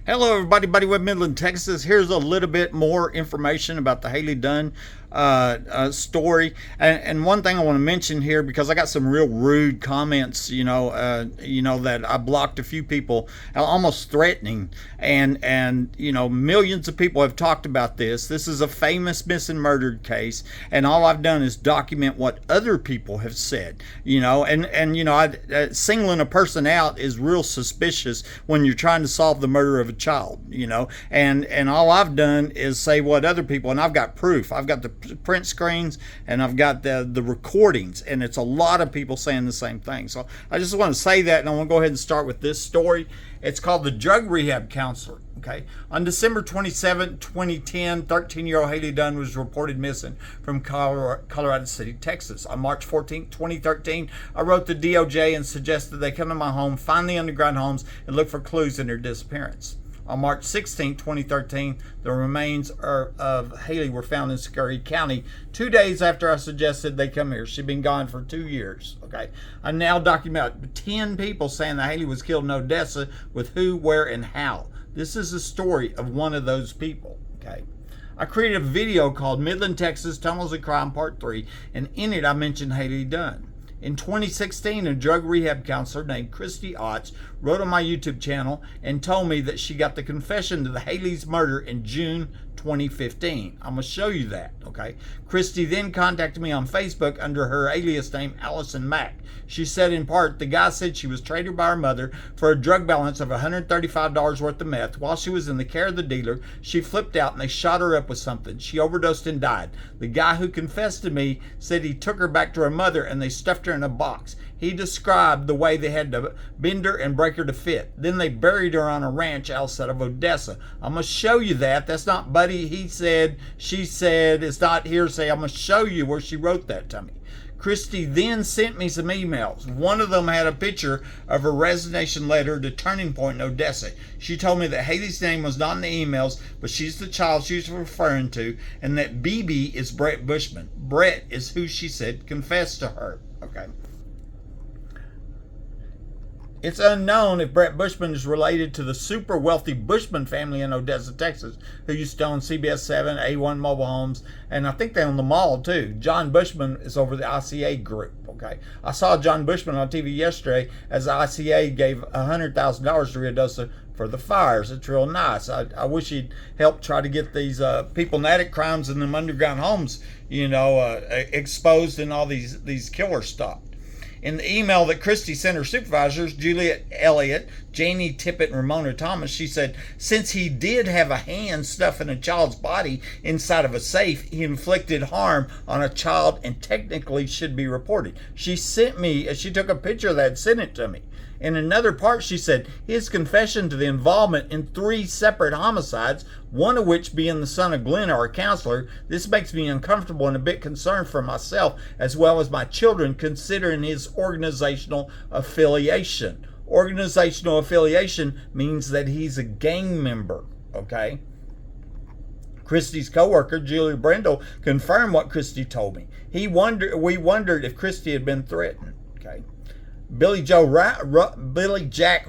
Hello, everybody. Buddy Web, Midland, Texas. Here's a little bit more information about the Hailey Dunn story. And one thing I want to mention here, because I got some real rude comments, that I blocked a few people, almost threatening, and millions of people have talked about this. This is a famous missing murdered case, and all I've done is document what other people have said. Singling a person out is real suspicious when you're trying to solve the murder of a child, and all I've done is say what other people, and I've got proof. I've got the print screens and I've got the recordings, and it's a lot of people saying the same thing. So I just want to say that, and I want to go ahead and start with this story. It's called The Drug Rehab Counselor. Okay. On December 27, 2010, 13-year-old Hailey Dunn was reported missing from Colorado City, Texas. On March 14, 2013, I wrote the DOJ and suggested they come to my home, find the underground homes, and look for clues in her disappearance. On March 16, 2013, the remains of Hailey were found in Scurry County 2 days after I suggested they come here. She'd been gone for 2 years. Okay, I now document 10 people saying that Hailey was killed in Odessa, with who, where, and how. This is the story of one of those people. Okay, I created a video called Midland, Texas, Tunnels of Crime Part 3, and in it I mentioned Hailey Dunn. In 2016, a drug rehab counselor named Kristi Otts wrote on my YouTube channel and told me that she got the confession to the Hailey's murder in June 2015. I'm going to show you that, okay? Kristi then contacted me on Facebook under her alias name, Allison Mack. She said in part, the guy said she was traded by her mother for a drug balance of $135 worth of meth. While she was in the care of the dealer, she flipped out and they shot her up with something. She overdosed and died. The guy who confessed to me said he took her back to her mother and they stuffed her in a box. He described the way they had to bend her and break her to fit. Then they buried her on a ranch outside of Odessa. I'm going to show you that. That's not buddy, he said, she said. It's not hearsay. I'm going to show you where she wrote that to me. Kristi then sent me some emails. One of them had a picture of her resignation letter to Turning Point in Odessa. She told me that Hailey's name was not in the emails, but she's the child she was referring to, and that BB is Bret Bushman. Bret is who she said confessed to her. Okay. It's unknown if Bret Bushman is related to the super wealthy Bushman family in Odessa, Texas, who used to own CBS 7, A1 mobile homes, and I think they own the mall too. John Bushman is over the ICA Group. Okay, I saw John Bushman on TV yesterday as the ICA gave $100,000 to Odessa for the fires. It's real nice. I wish he'd help try to get these people in attic crimes in them underground homes, exposed and all these killers stopped. In the email that Kristi sent her supervisors, Juliet Elliott, Janie Tippett, and Ramona Thomas, she said, since he did have a hand stuffing a child's body inside of a safe, he inflicted harm on a child and technically should be reported. She took a picture of that and sent it to me. In another part, she said, his confession to the involvement in 3 separate homicides, one of which being the son of Glenn, our counselor, this makes me uncomfortable and a bit concerned for myself as well as my children, considering his organizational affiliation. Organizational affiliation means that he's a gang member, okay? Kristi's co-worker, Julie Brendel, confirmed what Kristi told me. We wondered if Kristi had been threatened, okay? Billy Jack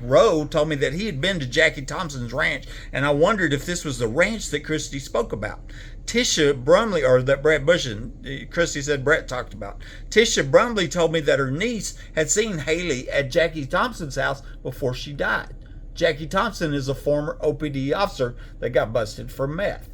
Rowe told me that he had been to Jackie Thompson's ranch, and I wondered if this was the ranch that Kristi spoke about. Tisha Brumley, or that Bret Bushman, Kristi said Bret talked about. Tisha Brumley told me that her niece had seen Hailey at Jackie Thompson's house before she died. Jackie Thompson is a former OPD officer that got busted for meth.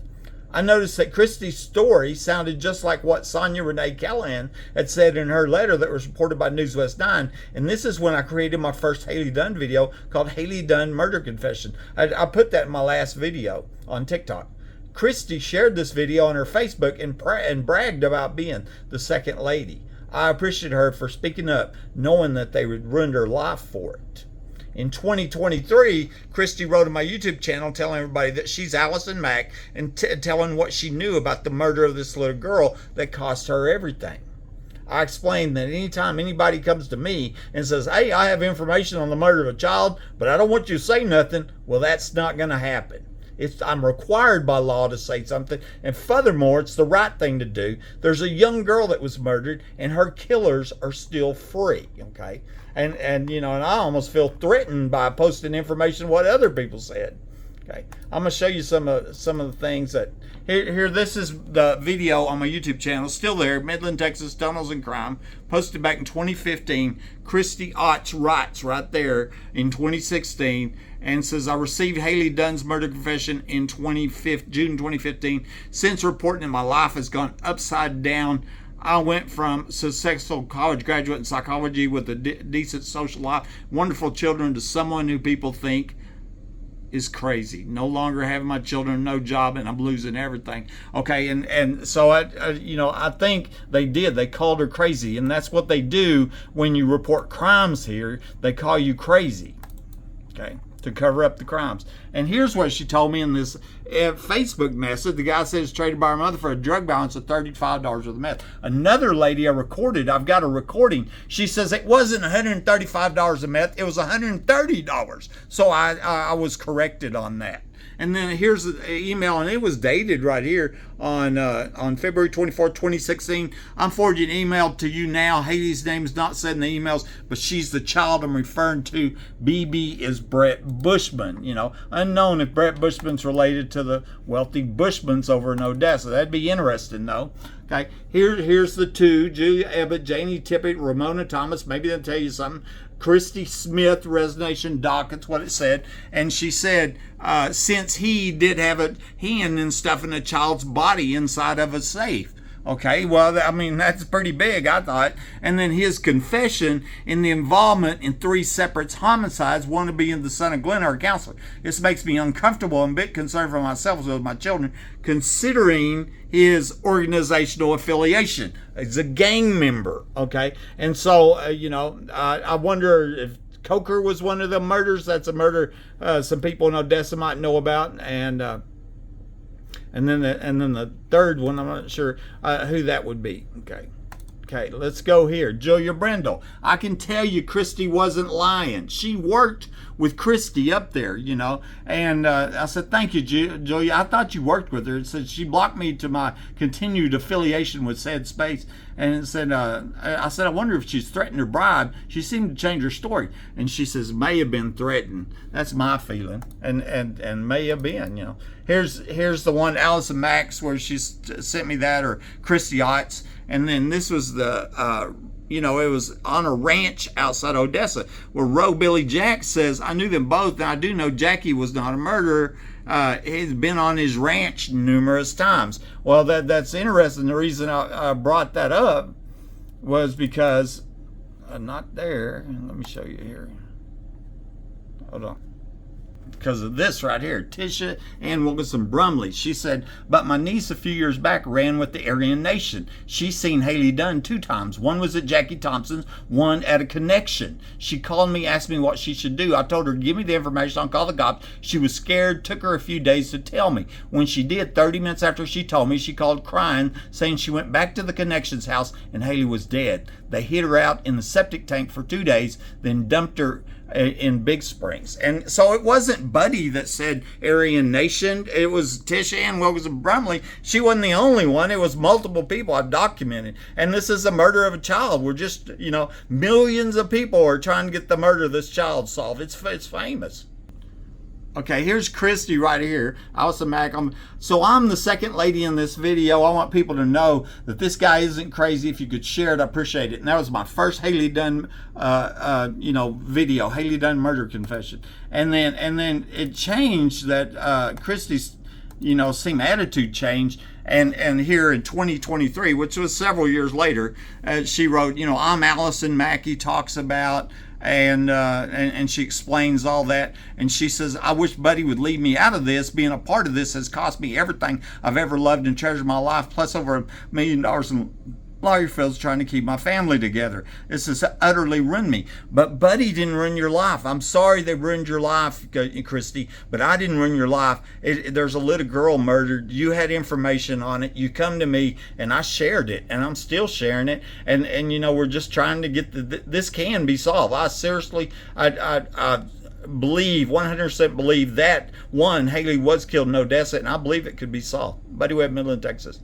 I noticed that Kristi's story sounded just like what Sonia Renee Callahan had said in her letter that was reported by News West 9, and this is when I created my first Hailey Dunn video called Hailey Dunn Murder Confession. I put that in my last video on TikTok. Kristi shared this video on her Facebook and bragged about being the second lady. I appreciate her for speaking up, knowing that they would ruin her life for it. In 2023, Kristi wrote on my YouTube channel telling everybody that she's Allison Mack and telling what she knew about the murder of this little girl that cost her everything. I explained that anytime anybody comes to me and says, hey, I have information on the murder of a child, but I don't want you to say nothing, well, that's not going to happen. I'm required by law to say something, and furthermore, it's the right thing to do. There's a young girl that was murdered, and her killers are still free, okay? And I almost feel threatened by posting information what other people said. Okay, I'm gonna show you some of the things that here. This is the video on my YouTube channel, still there. Midland, Texas, tunnels and crime, posted back in 2015. Kristi Otts writes right there in 2016 and says, I received Hailey Dunn's murder confession in June 2015. Since reporting it, my life has gone upside down. I went from successful college graduate in psychology with a decent social life, wonderful children, to someone who people think is crazy. No longer having my children, no job, and I'm losing everything. Okay, and so I think they called her crazy, and that's what they do when you report crimes here. They call you crazy. Okay, to cover up the crimes. And here's what she told me in this Facebook message. The guy says traded by her mother for a drug balance of $35 worth of meth. Another lady I've got a recording. She says it wasn't $135 of meth, it was $130. So I was corrected on that. And then here's the email, and it was dated right here on February 24, 2016. I'm forwarding an email to you now. Hailey's name is not said in the emails, but she's the child I'm referring to. BB is Bret Bushman. Unknown if Bret Bushman's related to the wealthy Bushmans over in Odessa. That'd be interesting, though. Okay, here's the two: Julia Ebbett, Janie Tippett, Ramona Thomas. Maybe they'll tell you something. Kristi Smith, resignation docket's what it said. And she said, since he did have a hand and stuff in a child's body inside of a safe. Okay, well, I mean, that's pretty big, I thought. And then his confession in the involvement in 3 separate homicides, one of being the son of Glenn, our counselor. This makes me uncomfortable and a bit concerned for myself as well as my children, considering his organizational affiliation. He's a gang member, okay? And so, I wonder if Coker was one of the murders. That's a murder some people in Odessa might know about. And then the third one, I'm not sure who that would be. Okay, let's go here. Julia Brendel. I can tell you Kristi wasn't lying. She worked with Kristi up there, And I said, thank you, Julia. I thought you worked with her. It said she blocked me to my continued affiliation with said space. And it said, I said, I wonder if she's threatened or bribed. She seemed to change her story. And she says, may have been threatened. That's my feeling. And may have been, Here's the one, Allison Max, where she sent me that, or Kristi Otts. And then this was the, it was on a ranch outside Odessa, where Roe Billy Jack says, I knew them both, and I do know Jackie was not a murderer. He's been on his ranch numerous times. Well, that's interesting. The reason I brought that up was because, not there. Let me show you here. Hold on. Because of this right here, Tisha Ann Wilkinson Brumley. She said, but my niece a few years back ran with the Aryan Nation. She's seen Hailey Dunn 2 times. One was at Jackie Thompson's, one at a connection. She called me, asked me what she should do. I told her, give me the information, I'll call the cops. She was scared, took her a few days to tell me. When she did, 30 minutes after she told me, she called crying, saying she went back to the connection's house and Hailey was dead. They hid her out in the septic tank for 2 days, then dumped her in Big Springs. And so it wasn't Buddy that said Aryan Nation. It was Tisha Ann Wilkinson Brumley. She wasn't the only one. It was multiple people I've documented. And this is the murder of a child. We're just, millions of people are trying to get the murder of this child solved. It's famous. Okay, here's Kristi right here. Allison Mack. So I'm the second lady in this video. I want people to know that this guy isn't crazy. If you could share it, I appreciate it. And that was my first Hailey Dunn, video, Hailey Dunn murder confession. And then it changed that Kristi's, same attitude changed. And here in 2023, which was several years later, she wrote, I'm Allison Mackey talks about. And she explains all that, and she says, I wish Buddy would leave me out of this. Being a part of this has cost me everything I've ever loved and treasured in my life, plus over $1 million in lawyer fees trying to keep my family together. This has utterly ruined me. But Buddy didn't ruin your life. I'm sorry they ruined your life, Kristi, but I didn't ruin your life. There's a little girl murdered. You had information on it. You come to me, and I shared it, and I'm still sharing it. And we're just trying to get this can be solved. I seriously, I believe, 100% believe that Hailey was killed in Odessa, and I believe it could be solved. Buddy Webb, Midland, Texas.